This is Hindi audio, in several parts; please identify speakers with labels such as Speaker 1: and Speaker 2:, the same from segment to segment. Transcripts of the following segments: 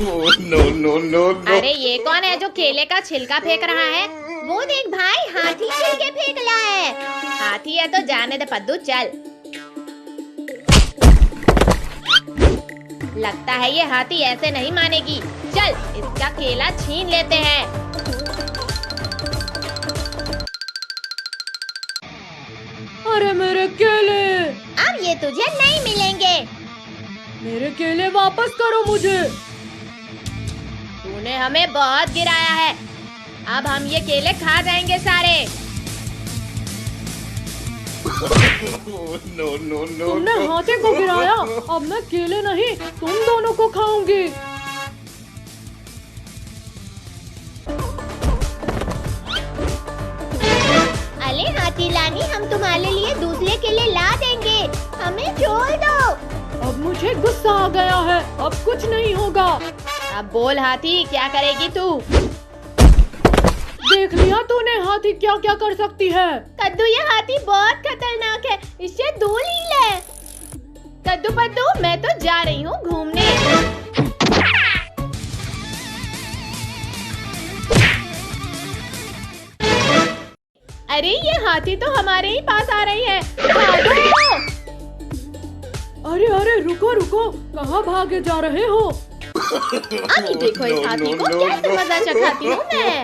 Speaker 1: No no no.
Speaker 2: अरे ये कौन है जो केले का छिलका फेंक रहा है? वो देख भाई, हाथी छिलके फेंक रहा है। हाथी है तो जाने दे पद्दू, चल। लगता है ये हाथी ऐसे नहीं मानेगी। चल इसका केला छीन लेते हैं।
Speaker 3: अरे मेरे केले!
Speaker 2: अब ये तुझे नहीं मिलेंगे।
Speaker 3: मेरे केले वापस करो मुझे।
Speaker 2: तूने हमें बहुत गिराया है, अब हम ये केले खा जाएंगे सारे।
Speaker 1: No no no.
Speaker 3: तुमने हाथी को गिराया, अब मैं केले नहीं तुम दोनों को खाऊंगी।
Speaker 2: अरे हाथी रानी, हम तुम्हारे लिए दूसरे केले ला देंगे, हमें छोड़ दो।
Speaker 3: अब मुझे गुस्सा आ गया है, अब कुछ नहीं होगा।
Speaker 2: अब बोल हाथी, क्या करेगी तू?
Speaker 3: देख लिया तूने हाथी क्या क्या कर सकती है।
Speaker 2: कद्दू, ये हाथी बहुत खतरनाक है, इससे दूर ही ले। कद्दू पद्दू, मैं तो जा रही हूँ घूमने। अरे ये हाथी तो हमारे ही पास आ रही है, भागो!
Speaker 3: अरे अरे रुको रुको, कहाँ भागे जा रहे हो?
Speaker 2: अभी देखो इस हाथी को कैसे मजा चखाती हूँ मैं।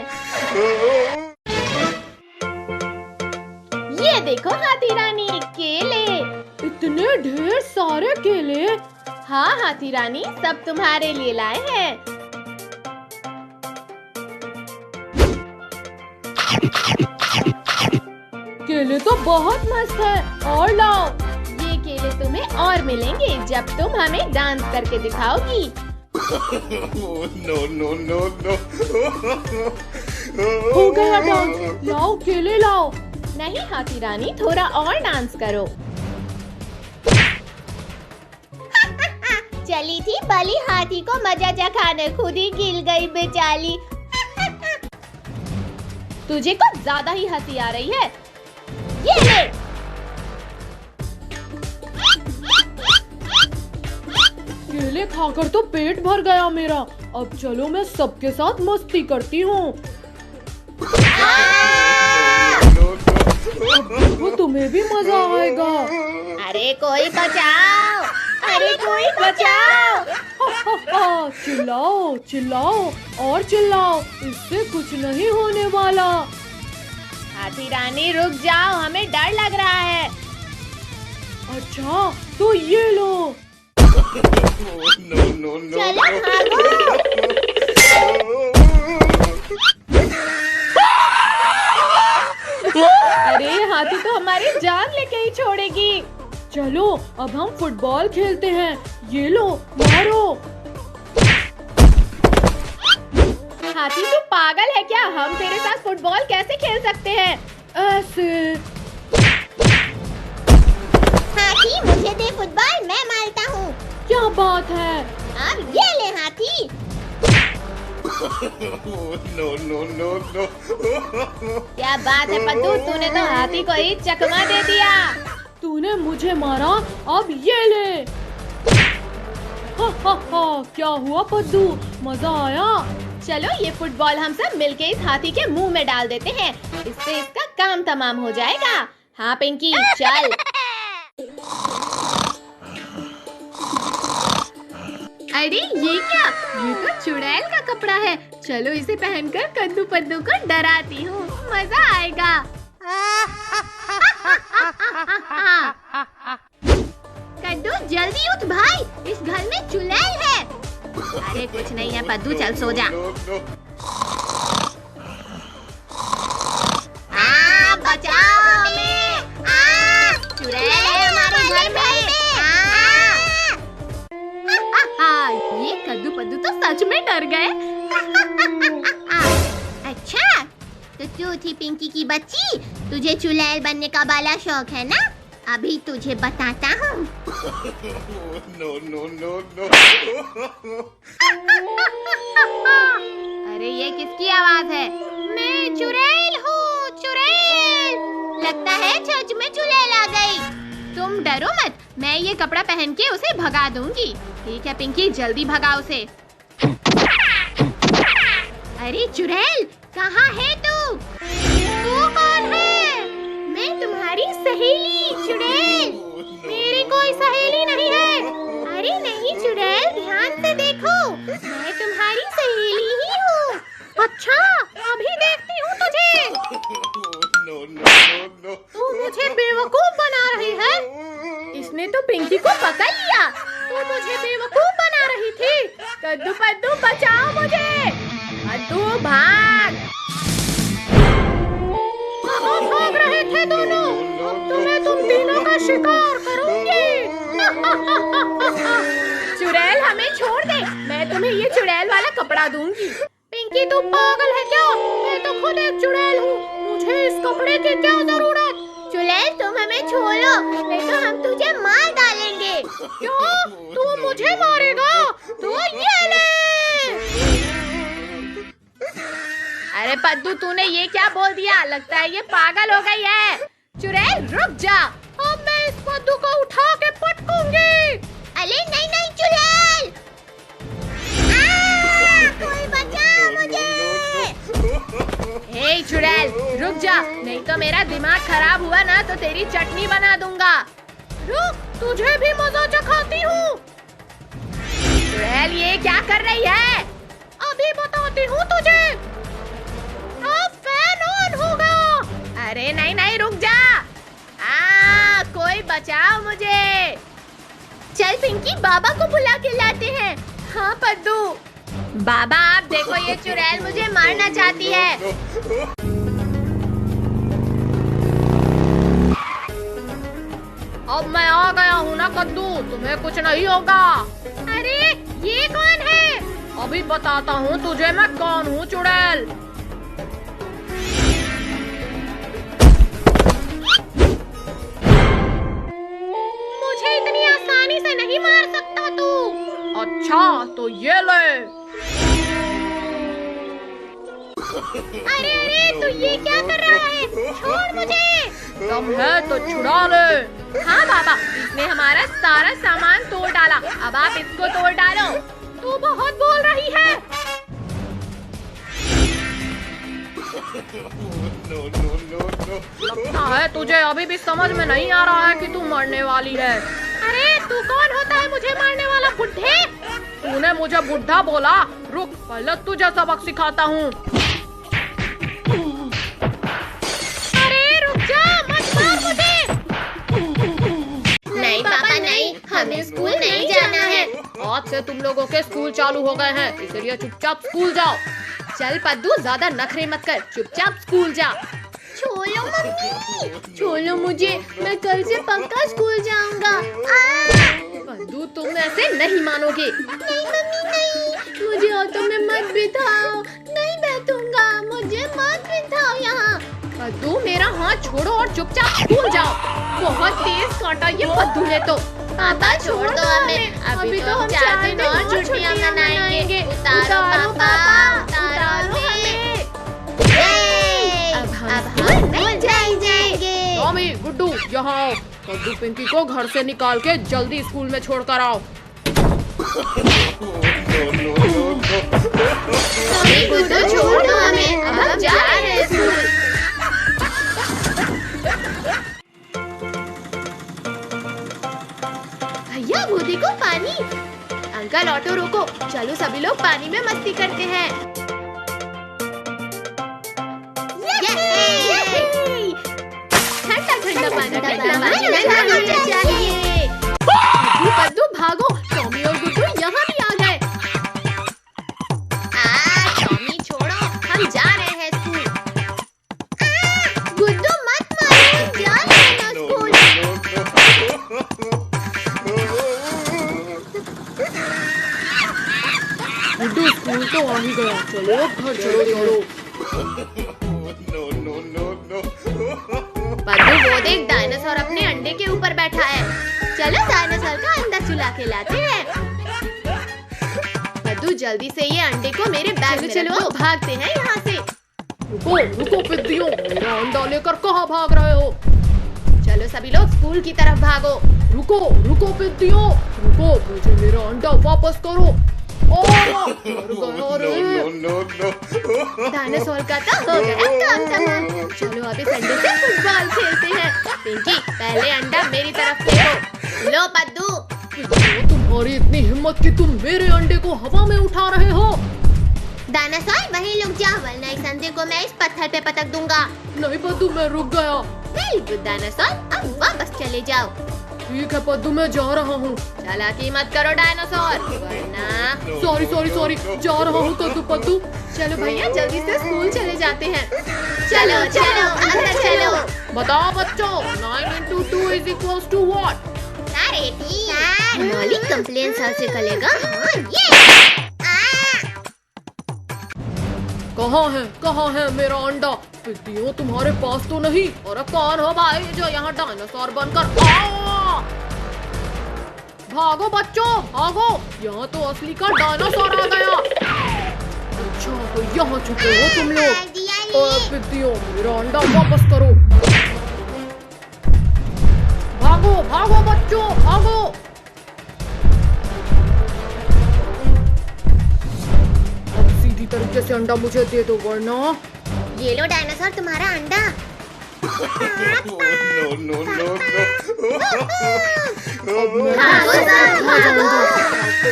Speaker 2: ये देखो हाथी रानी, केले।
Speaker 3: इतने ढेर सारे केले?
Speaker 2: हाँ हाथी रानी, सब तुम्हारे लिए लाए हैं।
Speaker 3: केले तो बहुत मस्त है, और लाओ।
Speaker 2: ये केले तुम्हें और मिलेंगे जब तुम हमें डांस करके दिखाओगी।
Speaker 1: No no no no.
Speaker 3: हो गया डांस, लाओ केले लाओ।
Speaker 2: नहीं हाथी रानी, थोड़ा और डांस करो। चली थी बली हाथी को मजा चखाने, खुद ही गिर गई बेचारी। तुझे कुछ ज्यादा ही हंसी आ रही है। ये ले।
Speaker 3: केले खाकर तो पेट भर गया मेरा, अब चलो मैं सबके साथ मस्ती करती हूँ। वो तुम्हें भी मजा आएगा।
Speaker 2: अरे कोई बचाओ, अरे कोई बचाओ।
Speaker 3: चिल्लाओ चिल्लाओ और चिल्लाओ, इससे कुछ नहीं होने वाला।
Speaker 2: हाथी रानी रुक जाओ, हमें डर लग रहा है।
Speaker 3: अच्छा तो ये लो।
Speaker 1: No no no.
Speaker 2: चलो भागो। अरे हाथी तो हमारी जान लेके ही छोड़ेगी।
Speaker 3: चलो अब हम फुटबॉल खेलते हैं, ये लो मारो।
Speaker 2: हाथी तू पागल है क्या? हम तेरे साथ फुटबॉल कैसे खेल सकते हैं?
Speaker 3: ऐसे।
Speaker 2: हाथी मुझे दे फुटबॉल, मैं मारता हूँ।
Speaker 3: क्या बात है?
Speaker 2: अब ये ले हाथी।
Speaker 1: No no no no.
Speaker 2: क्या बात है पद्दू, तूने तो हाथी को ही चकमा दे दिया।
Speaker 3: तूने मुझे मारा, अब ये ले। हा हा हा, क्या हुआ पद्दू, मजा आया?
Speaker 2: चलो ये फुटबॉल हम सब मिलके इस हाथी के मुंह में डाल देते हैं, इससे इसका काम तमाम हो जाएगा। हाँ पिंकी चल। अरे ये क्या? ये तो चुड़ैल का कपड़ा है। चलो इसे पहनकर कद्दू पद्दू को डराती हूँ, मजा आएगा। कद्दू जल्दी उठ भाई, इस घर में चुड़ैल है। अरे कुछ नहीं है पद्दू, चल सो जा। बचाओ हमें, चुड़ैल है हमारे घर में। ये कद्दू पद्दू तो सच में डर गए। अच्छा तो तू थी पिंकी की बच्ची, तुझे चुड़ैल बनने का बड़ा शौक है ना? अभी तुझे बताता हूँ।
Speaker 1: No no no no.
Speaker 2: अरे ये किसकी आवाज है? मैं चुड़ैल हूँ, चुड़ैल। लगता है सच में चुड़ैल आ गई। तुम डरो मत, मैं ये कपड़ा पहन के उसे भगा दूंगी। ठीक है पिंकी, जल्दी भगा उसे। अरे चुड़ैल, कहाँ है तू? तू कौन है? मैं तुम्हारी सहेली चुड़ैल। मेरी कोई सहेली नहीं है। अरे नहीं चुड़ैल, ध्यान से देखो, मैं तुम्हारी सहेली ही हूँ। अच्छा, अभी देखती हूँ तुझे। तू मुझे बेवकूफ बना रही है। इसने तो पिंकी को पकड़ लिया। तू मुझे बेवकूफ बना रही थी। कद्दू पद्दू बचाओ मुझे। कद्दू भाग। कहाँ भाग रहे थे दोनों? अब तो मैं तुम तीनों का शिकार करूंगी। चुड़ैल, हमें छोड़ दे, मैं तुम्हें ये चुड़ैल वाला कपड़ा दूंगी। पिंकी, तू पागल है क्या? मैं तो खुद एक चुड़ैल हूँ, मुझे इस कपड़े की क्या जरूरत? चुड़ैल, तुम हमें छोड़ो, नहीं तो हम तुझे मार डालेंगे। क्यों? तू मुझे मारेगा? तो ये ले। अरे पद्दू, तूने ये क्या बोल दिया? लगता है ये पागल हो गई है। चुड़ैल, रुक जा, अब मैं इस पद्दू को उठा के पटकूंगी। अरे नहीं नहीं चुड़ैल, कोई बचाओ मुझे। हे चुड़ैल, रुक जा, नहीं तो मेरा दिमाग खराब हुआ ना तो तेरी चटनी बना दूंगा। रुक, तुझे भी मजा चखाती हूँ। चुड़ैल, ये क्या कर रही है? अभी बताती हूँ तुझे। अब फैन ऑन होगा। अरे नहीं नहीं, रुक जा। कोई बचाओ मुझे। चल पिंकी, बाबा को बुला के लाते हैं। हाँ पद्दू। बाबा, आप देखो, ये चुड़ैल मुझे मारना चाहती है। अब मैं आ गया हूँ ना कद्दू, तुम्हें कुछ नहीं होगा। अरे ये कौन है? अभी बताता हूँ तुझे मैं कौन हूँ चुड़ैल। मुझे इतनी आसानी से नहीं मार सकता तू। अच्छा तो ये ले। अरे अरे, तू ये क्या कर रहा है? छोड़ मुझे। दम है तो छुड़ा ले। हाँ बाबा, इसने हमारा सारा सामान तोड़ डाला, अब आप इसको तोड़ डालो। तू बहुत बोल रही है। लगता है तुझे अभी भी समझ में नहीं आ रहा है कि तू मरने वाली है। अरे तू कौन होता है मुझे मारने वाला? बुड्ढे? तूने मुझे बुड्ढा बोला? रुक, पहले तुझे सबक सिखाता हूँ। अरे रुक जा, मत मार मुझे। नहीं पापा नहीं, हमें स्कूल नहीं जाना है। आज से तुम लोगों के स्कूल चालू हो गए हैं, इसलिए चुपचाप स्कूल जाओ। चल पद्दू, ज्यादा नखरे मत कर, चुपचाप स्कूल जा। छोड़ो मम्मी, छोड़ो मुझे, मैं कल से पक्का स्कूल जाऊंगा। पद्दू, तुम ऐसे नहीं मानोगे। नहीं मम्मी नहीं, मुझे ऑटो में मत बिठाओ, नहीं बैठूंगा, मुझे मत बिठाओ यहाँ। पद्दू, मेरा हाथ छोड़ो और चुपचाप स्कूल जाओ। बहुत तेज काटा ये पद्दू ने तो। पापा छोड़ दो हमें, अभी तो हम 4 दिन और छुट्टियां मनाएंगे। उतारो पापा, उतारो हमें। अब हम स्कूल जाएंगे। टॉमी, गुड्डू, यहाँ आओ। कद्दू पिंकी को घर से निकाल के जल्दी स्कूल में छोड़ कर आओ। टॉमी, गुड्डू, छोड़ दो हमें, अब हम जा रहे हैं स्कूल। भैया, बूदी को पानी। अंकल, ऑटो रोको, चलो सभी लोग पानी में मस्ती करते हैं। ठंडा ठंडा पानी चाहिए। पद्दू भागो, टॉमी और गुड्डू यहाँ भी आ गए। टॉमी छोड़ो, हम जा रहे हैं स्कूल। गुड्डू मत मारो, जा रहे हैं स्कूल। गुड्डू, स्कूल तो आ ही गया, चलो घर चलो। पद्दू, वो देख, डायनासोर अपने अंडे के ऊपर बैठा है। चलो डायनासोर का अंडा चुला के लाते हैं। पद्दू, जल्दी से ये अंडे को मेरे बैग में चलो, भागते हैं यहाँ से। रुको रुको पिद्दियों, मेरा अंडा लेकर कहाँ भाग रहे हो? चलो सभी लोग स्कूल की तरफ भागो। रुको रुको पिद्दियों, रुको, मुझे मेरा अंडा वापस करो। डायनासोर का तो हो गया काम तमाम। चलो अभी संडे से फुटबॉल खेलते हैं। पिंकी पहले अंडा मेरी तरफ फेंको। लो पद्दू।
Speaker 3: तुम्हारी इतनी हिम्मत कि तुम मेरे अंडे को हवा में उठा रहे हो।
Speaker 2: डायनासोर वहीं रुक जा, वरना इस अंडे को मैं इस पत्थर पे पटक दूंगा।
Speaker 3: नहीं पद्दू, मैं रुक गया।
Speaker 2: वेरी गुड डायनासोर, अब वापस चले जाओ।
Speaker 3: ठीक है पद्दू, मैं जा रहा हूँ।
Speaker 2: चालाकी मत करो डायनासोर, वरना।
Speaker 3: सॉरी सॉरी सॉरी, जा रहा हूँ कद्दू पद्दू।
Speaker 2: चलो भैया जल्दी से स्कूल चले जाते हैं। चलो चलो अंदर चलो।
Speaker 3: बताओ बच्चों, 9 into 2 is equals to what?
Speaker 2: मौलिक कंप्लेन सर से करेगा। हाँ ये।
Speaker 3: कहाँ है मेरा अंडा? पिद्दियों तुम्हारे पास तो नहीं। और कौन हो भाई जो यहाँ डायनासोर बनकर भागो बच्चों भागो, यहाँ तो असली का डायनासोर आ गया। अच्छा तो यहाँ छुपे हो तुम लोग। और पिद्दियों मेरा अंडा वापस करो। भागो भागो बच्चों भागो। अब सीधी तरीके से अंडा मुझे दे दो, वरना
Speaker 2: ये लो डायनासोर तुम्हारा अंडा।
Speaker 3: अब मैं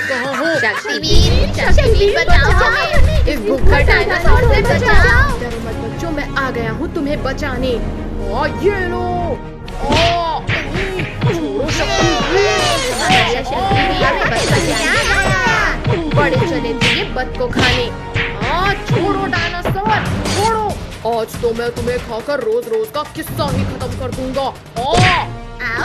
Speaker 3: कहाँ हो?
Speaker 2: शक्तिवीर बचाओ हमें, इस भूखा डायनासोर से बचाओ।
Speaker 3: डरो मत बच्चों, मैं आ गया हूँ तुम्हें बचाने। ये लो। छोड़ो
Speaker 2: बड़े चले थे ये बद को खाने।
Speaker 3: छोड़ो डायनासोर छोड़ो। आज तो मैं तुम्हें खाकर रोज रोज का किस्सा ही खत्म कर दूंगा।
Speaker 2: आओ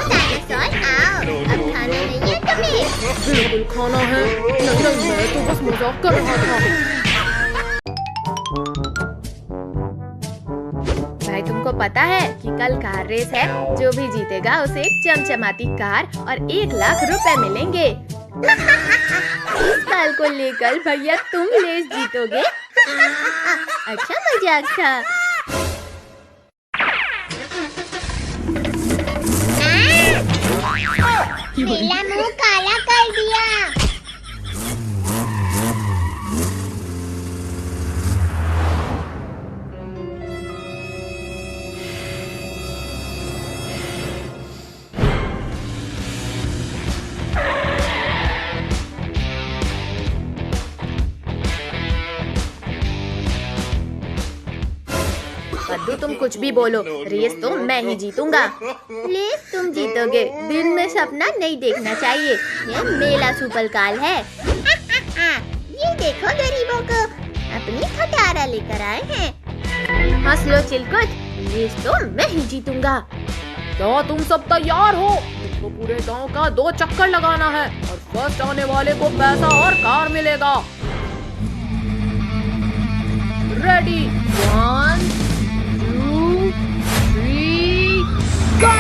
Speaker 2: डायनासोर आओ, अब खाना नहीं है तुम्हें?
Speaker 3: बिल्कुल खाना है। नहीं मैं तो बस मजाक कर रहा था।
Speaker 2: भाई तुमको पता है कि कल कार रेस है, जो भी जीतेगा उसे एक चमचमाती कार और 1 लाख रुपए मिलेंगे। इस साल को लेकर भैया तुम रेस जीतोगे। अच्छा मजाक था। मेरा मुंह काला कर दिया। पद्दू तुम कुछ भी बोलो, रेस तो मैं ही जीतूंगा। प्लीज तुम जीतोगे, दिन में सपना नहीं देखना चाहिए। ये मेला सुपरकाल है। ये देखो गरीबों को, अपनी खटारा लेकर आए हैं। हंस लो चिलकुट, रेस तो मैं ही जीतूंगा।
Speaker 3: क्या तुम सब तैयार हो? तुमको पूरे गांव का 2 चक्कर लगाना है और फर्स्ट आने वाले को पैसा और कार मिलेगा। रेडी 1 2 3 गो।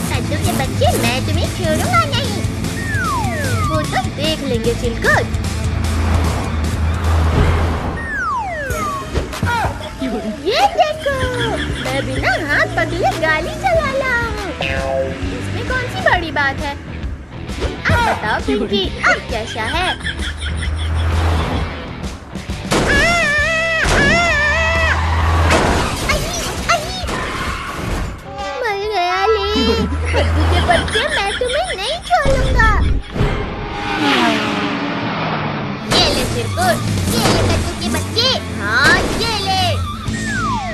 Speaker 2: सज्जू के बच्चे, मैं तुम्हें छोड़ूंगा नहीं। वो तो देख लेंगे चिलकुट। ये देखो, मैं बिना हाथ पकड़े गाड़ी चला रहा हूँ। इसमें कौन सी बड़ी बात है? अब बताओ पिंकी, अब कैसा है? मर गया ले। पद्दू के बच्चे, मैं तुम्हें नहीं छोड़ूंगा। ये ले चिरकुट, ये ले पद्दू के बच्चे। हाँ ये ले।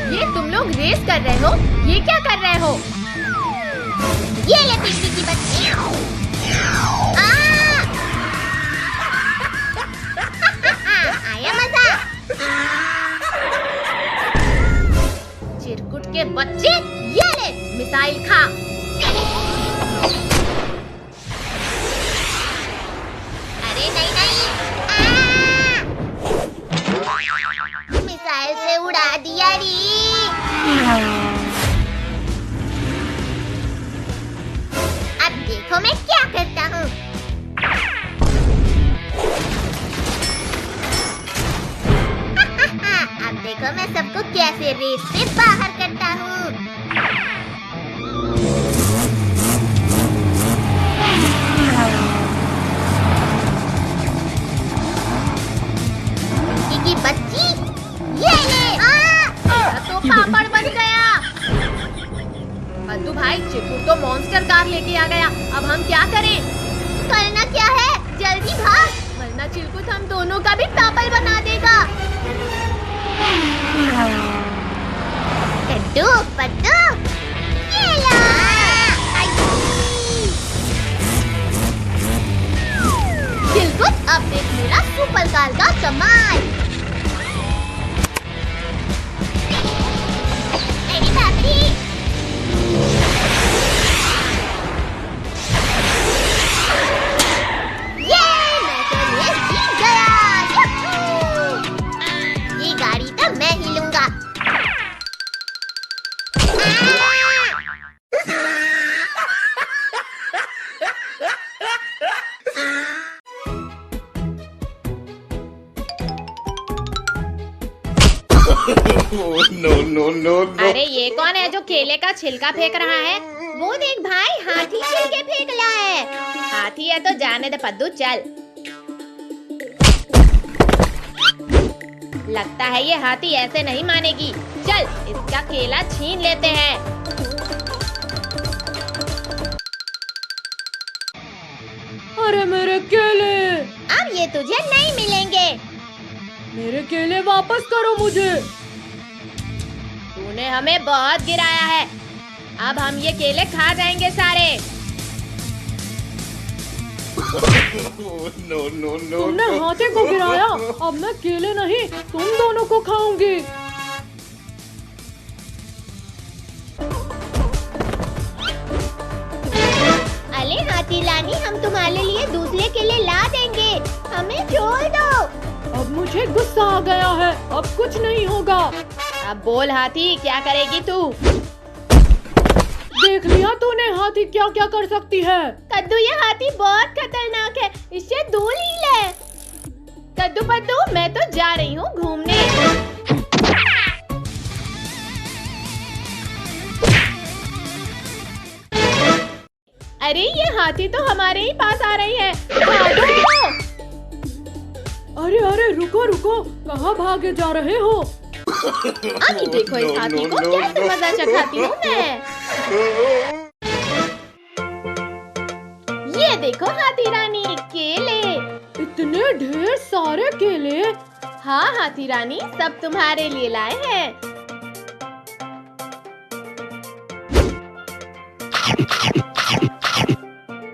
Speaker 2: ये तुम लोग रेस कर रहे हो? ये क्या कर रहे हो? ये ले पिंकी की बच्ची। आया मजा। चिरकुट के बच्चे, ये ले मिसाइल खा। अरे नहीं नहीं, मिसाइल से उड़ा दिया री। अब देखो मैं क्या करता हूँ। अब देखो मैं सबको कैसे रेस से बाहर करता हूँ। भाई चिकू तो मॉन्स्टर कार लेके आ गया। अब हम क्या करें? करना क्या है, जल्दी भाग, वरना चिलकुट हम दोनों का भी पापड़ बना देगा। कद्दू पद्दू ये लो। चिलकुट अब देख मेरा सुपर कार का कमाल। मेरी बैटरी। ये मैं तो ये जीत गया। यूहू! ये गाड़ी तो मैं ही लूंगा।
Speaker 1: Oh, no, no, no, no.
Speaker 2: अरे ये कौन है जो केले का छिलका फेंक रहा है? वो देख भाई, हाथी छिलके फेंक रहा है। हाथी है तो जाने दे पद्दू, चल। लगता है ये हाथी ऐसे नहीं मानेगी। चल इसका केला छीन लेते हैं।
Speaker 3: अरे मेरे केले,
Speaker 2: अब ये तुझे नहीं मिलेंगे।
Speaker 3: मेरे केले वापस करो मुझे।
Speaker 2: तूने हमें बहुत गिराया है, अब हम ये केले खा जाएंगे सारे।
Speaker 1: Oh, no, no, no,
Speaker 3: तुमने
Speaker 1: no.
Speaker 3: हाथी को गिराया, अब मैं केले नहीं तुम दोनों को खाऊंगी।
Speaker 2: अरे हाथी रानी, हम तुम्हारे लिए दूसरे केले ला देंगे, हमें छोड़ दो।
Speaker 3: अब मुझे गुस्सा आ गया है, अब कुछ नहीं होगा।
Speaker 2: अब बोल हाथी, क्या करेगी तू?
Speaker 3: देख लिया तूने हाथी क्या क्या कर सकती है।
Speaker 2: कद्दू ये हाथी बहुत खतरनाक है, इससे दूर ही ले। कद्दू पद्दू मैं तो जा रही हूँ घूमने। अरे ये हाथी तो हमारे ही पास आ रही है, भागो!
Speaker 3: अरे अरे रुको रुको, कहाँ भागे जा रहे हो?
Speaker 2: अभी देखो इस हाथी को कैसे मजा चखाती हूँ मैं। ये देखो हाथी रानी, केले।
Speaker 3: इतने ढेर सारे केले।
Speaker 2: हाँ हाथी रानी, सब तुम्हारे लिए लाए हैं।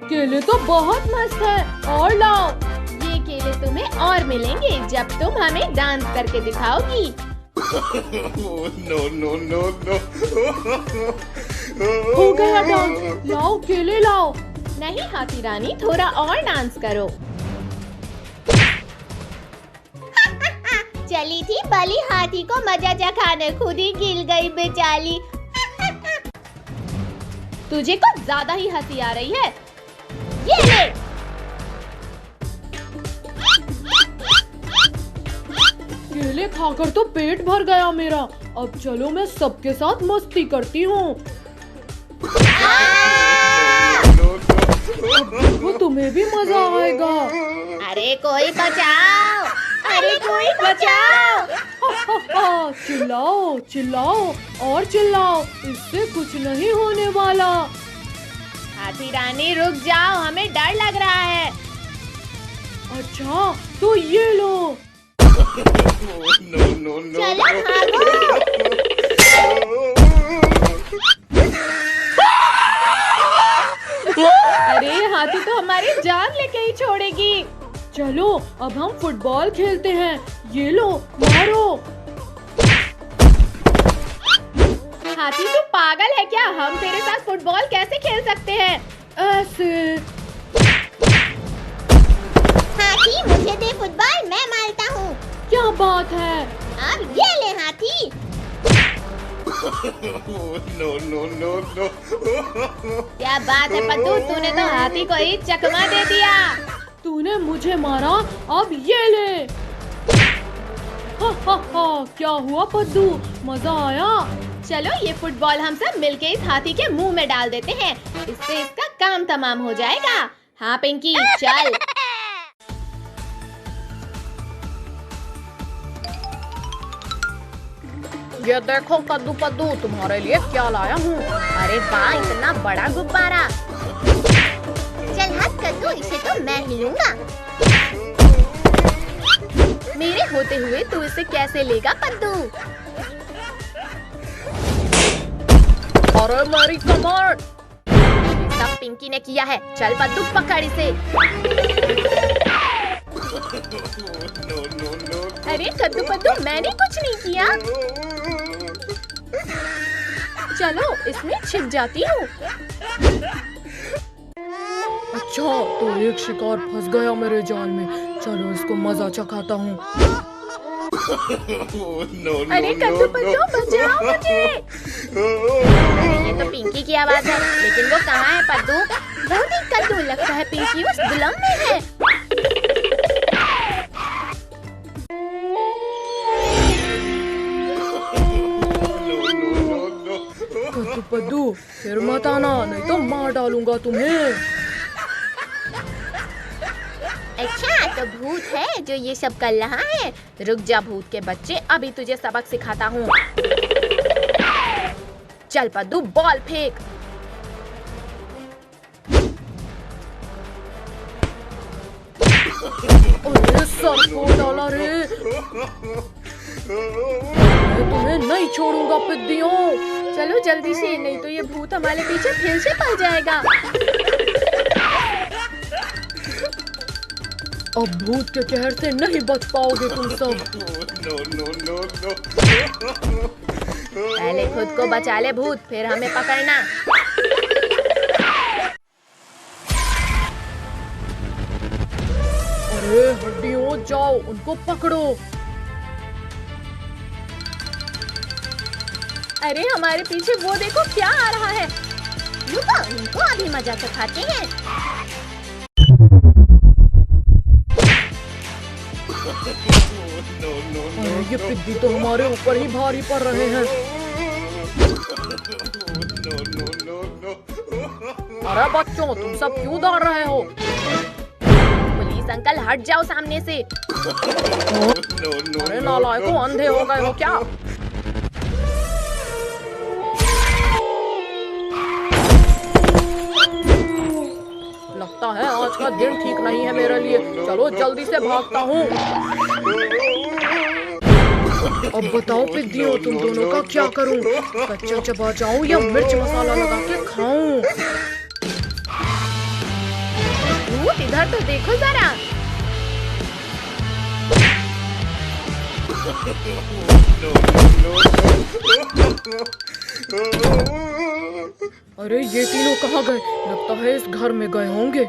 Speaker 3: केले तो बहुत मस्त है, और लाओ।
Speaker 2: ये केले तुम्हें और मिलेंगे जब तुम हमें डांस करके दिखाओगी।
Speaker 1: Oh, no, no, no, no.
Speaker 3: हो गया डांस, लाओ केले लाओ।
Speaker 2: नहीं हाथी रानी, थोड़ा और डांस करो। चली थी भली हाथी को मजा चखाने, खुद ही गिर गई बेचारी। तुझे कुछ ज्यादा ही हंसी आ रही है। ये ले।
Speaker 3: केले खाकर तो पेट भर गया मेरा। अब चलो मैं सबके साथ मस्ती करती हूँ। वो तुम्हें भी मजा आएगा।
Speaker 2: अरे कोई बचाओ, अरे कोई बचाओ।
Speaker 3: चिल्लाओ चिल्लाओ और चिल्लाओ, इससे कुछ नहीं होने वाला।
Speaker 2: हाथी रानी रुक जाओ, हमें डर लग रहा है।
Speaker 3: अच्छा तो ये लो।
Speaker 1: Oh, no, no, no.
Speaker 2: चलो भागो। अरे हाथी तो हमारी जान लेके ही छोड़ेगी।
Speaker 3: चलो अब हम फुटबॉल खेलते हैं। ये लो मारो।
Speaker 2: हाथी तू पागल है क्या? हम तेरे साथ फुटबॉल कैसे खेल सकते हैं?
Speaker 3: ऐसे।
Speaker 2: हाथी मुझे दे फुटबॉल, मैं मारता हूँ।
Speaker 3: क्या बात है?
Speaker 2: अब ये ले हाथी।
Speaker 1: Oh, no, no, no, no.
Speaker 2: क्या बात है पद्दू, तूने तो हाथी को ही चकमा दे दिया।
Speaker 3: तूने मुझे मारा, अब ये ले। हा हा हा, क्या हुआ पद्दू, मजा आया?
Speaker 2: चलो ये फुटबॉल हम सब मिलके इस हाथी के मुंह में डाल देते हैं, इससे इसका काम तमाम हो जाएगा। हाँ पिंकी चल।
Speaker 3: ये देखो कद्दू पद्दू, तुम्हारे लिए क्या लाया हूँ।
Speaker 2: अरे वाह, इतना बड़ा गुब्बारा। चल हट कद्दू, इसे तो मैं ही लूंगा। मेरे होते हुए तू इसे कैसे लेगा पद्दू?
Speaker 3: अरे मेरी कमर।
Speaker 2: सब पिंकी ने किया है। चल पद्दू पकड़ इसे। अरे कद्दू पद्दू, मैंने कुछ नहीं किया। चलो इसमें छिप जाती हूँ।
Speaker 3: अच्छा, तो एक शिकार फंस गया मेरे जाल में। चलो इसको मजा चखाता हूँ।
Speaker 2: अरे कद्दू पद्दू, बचाओ मुझे। ये तो पिंकी की आवाज है, लेकिन वो कहाँ है पद्दू? बहुत ही कद्दू, लगता है पिंकी उस दुलम में है।
Speaker 3: कद्दू पद्दू, फिर मत आना, नहीं तो मार डालूंगा तुम्हें।
Speaker 2: अच्छा, तो भूत है जो ये सब कर रहा है। रुक जा भूत के बच्चे, अभी तुझे सबक सिखाता हूँ। चल पद्दू, बॉल फेंक।
Speaker 3: अरे सर फोड़ डाला रे। मैं तुम्हें नहीं छोड़ूंगा पिद्दियों।
Speaker 2: चलो जल्दी से, नहीं तो ये भूत हमारे पीछे फिर से पड़ जाएगा।
Speaker 3: अब भूत के कहर से नहीं बच पाओगे तुम सब।
Speaker 2: पहले खुद को बचा ले भूत, फिर हमें पकड़ना।
Speaker 3: अरे हड्डियों, जाओ उनको पकड़ो।
Speaker 2: अरे हमारे पीछे वो देखो क्या आ रहा है। रुको, इनको अभी मजा चखाते हैं।
Speaker 3: अरे ये पिद्दी तो हमारे ऊपर ही भारी पड़ रहे हैं। अरे बच्चों, तुम सब क्यों दौड़ रहे हो?
Speaker 2: पुलिस अंकल, हट जाओ सामने से।
Speaker 3: अरे नालायकों, अंधे हो गए हो क्या? लगता है आज का दिन ठीक नहीं है मेरे लिए। चलो जल्दी से भागता हूँ। अब बताओ पिद्दियों, तुम दोनों का क्या करूं? कच्चा चबा जाऊं या मिर्च मसाला लगा के खाऊं?
Speaker 2: भूत इधर तो देखो जरा।
Speaker 3: अरे ये तीनों कहाँ गए? लगता है इस घर में गए होंगे।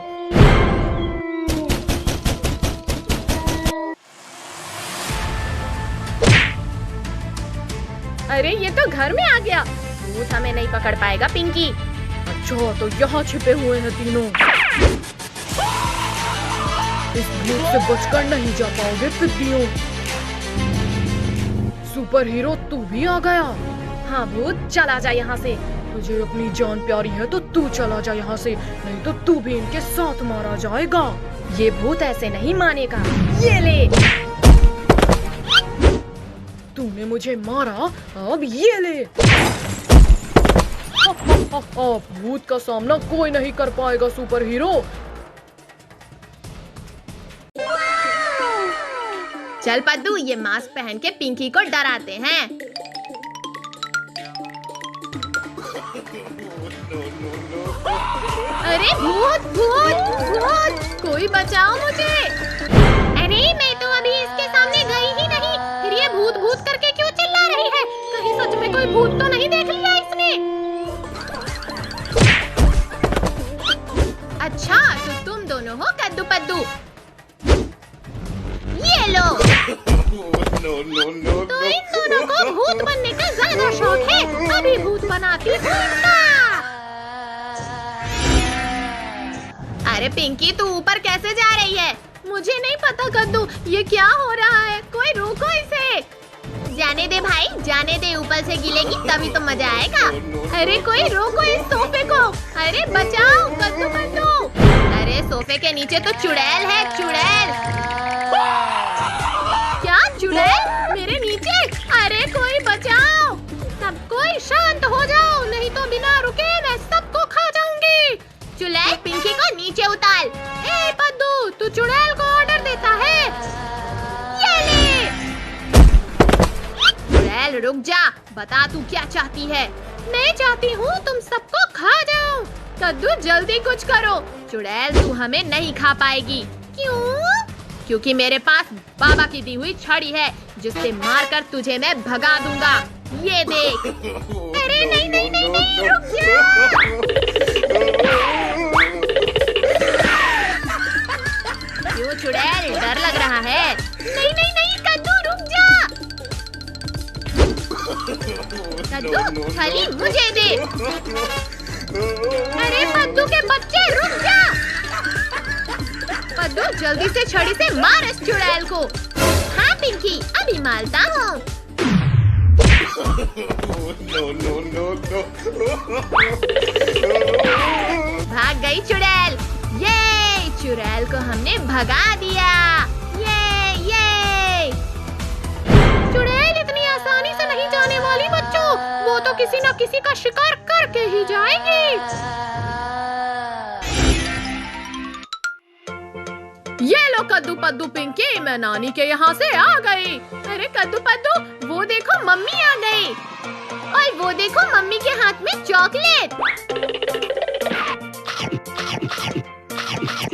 Speaker 2: अरे ये तो घर में आ गया। भूत हमें नहीं पकड़ पाएगा पिंकी।
Speaker 3: अच्छा, तो यहाँ छिपे हुए हैं तीनों। इस भूत से बचकर नहीं जा पाओगे पिद्दियों। सुपर हीरो, तू भी आ गया।
Speaker 2: हाँ भूत, चला जा यहाँ से।
Speaker 3: तुझे अपनी जान प्यारी है तो तू चला जा यहाँ से, नहीं तो तू भी इनके साथ मारा जाएगा।
Speaker 2: ये भूत ऐसे नहीं मानेगा। ये ले।
Speaker 3: तूने मुझे मारा, अब ये ले। भूत का सामना कोई नहीं कर पाएगा सुपर हीरो।
Speaker 2: चल पद्दू, ये मास्क पहन के पिंकी को डराते हैं। अरे भूत भूत भूत, कोई बचाओ मुझे। अरे मैं तो अभी इसके सामने गई ही नहीं, फिर ये भूत भूत करके क्यों चिल्ला रही है? कहीं सच में कोई भूत तो नहीं देख लिया इसने? अच्छा, तो तुम दोनों हो कद्दू पद्दू। ये लो। तो इन दोनों को भूत बनने का ज्यादा शौक है। अभी भूत बनाती हूँ इनका। अरे पिंकी, तू ऊपर कैसे जा रही है? मुझे नहीं पता कद्दू, ये क्या हो रहा है? कोई रोको इसे। जाने दे भाई, जाने दे, ऊपर से गिलेगी तभी तो मजा आएगा। अरे कोई रोको इस सोफे को। अरे बचाओ कद्दू पद्दू। अरे सोफे के नीचे तो चुड़ैल है, चुड़ैल। क्या चुड़ैल मेरे नीचे? अरे कोई बचाओ। सब कोई शांत हो जाओ, नहीं तो बिना रुके मैं सबको खा जाऊंगी। चुड़ैल पिंकी को नीचे उतार। ए पद्दू, तू चुड़ैल को ऑर्डर देता है? ये ले। चुड़ैल रुक जा, बता तू क्या चाहती है? मैं चाहती हूँ तुम सबको खा जाओ। कद्दू जल्दी कुछ करो। चुड़ैल तू हमें नहीं खा पाएगी। क्यों? क्योंकि मेरे पास बाबा की दी हुई छड़ी है, जिससे मारकर तुझे मैं भगा दूंगा। ये देख। अरे नहीं नहीं नहीं नहीं, रुक जा। क्यों चुड़ैल, डर लग रहा है? नहीं नहीं नहीं कद्दू, रुक जा। कद्दू छड़ी मुझे दे। अरे पद्दू के बच्चे, रुक जा। पद्दू जल्दी से छड़ी से मार इस चुड़ैल को। हाँ पिंकी, अभी मारता हूँ। भाग गई चुड़ैल। ये चुड़ैल को हमने भगा दिया। ये चुड़ैल इतनी आसानी से नहीं जाने वाली बच्चों, वो तो किसी न किसी का शिकार करके ही जाएगी। ये लो कद्दू पद्दू पिंकी, मैं नानी के यहाँ से आ गई। अरे कद्दू पद्दू, वो देखो मम्मी आ गई। और वो देखो मम्मी के हाथ में चॉकलेट।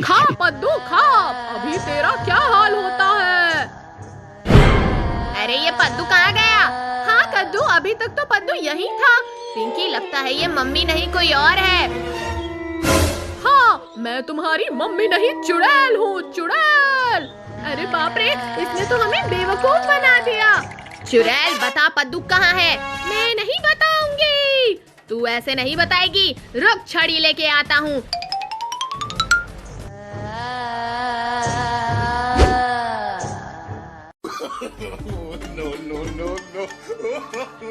Speaker 2: खा पद्दू खा, अभी तेरा क्या हाल होता है? अरे ये पद्दू कहाँ गया? हाँ कद्दू, अभी तक तो पद्दू यहीं था। पिंकी लगता है ये मम्मी नहीं कोई और है। हाँ, मैं तुम्हारी मम्मी नहीं चुड़ैल हूँ, चुड़ैल। अरे बाप रे, इसने तो हमें बेवकूफ बना दिया। चुड़ैल बता पद्दू कहाँ है? मैं नहीं बताऊंगी। तू ऐसे नहीं बताएगी, रुक छड़ी लेके आता हूँ।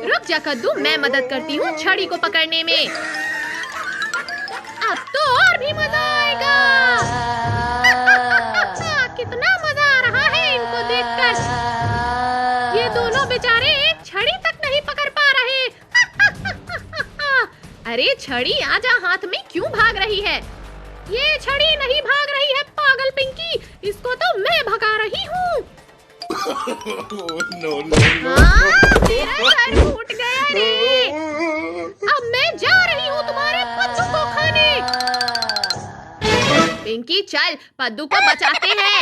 Speaker 2: रुक जा कद्दू, मैं मदद करती हूँ छड़ी को पकड़ने में। अब तो और भी मजा आएगा। कितना मजा आ रहा है इनको देखकर। ये दोनों बेचारे एक छड़ी तक नहीं पकड़ पा रहे। अरे छड़ी आजा, हाथ में क्यों भाग रही है? ये छड़ी नहीं भाग रही है पागल पिंकी, इसको तो मैं भगा रही हूँ। मेरा सर फूट गया रे। अब मैं जा रही हूँ तुम्हारे पद्दू को खाने। पिंकी चल, पद्दू को बचाते हैं।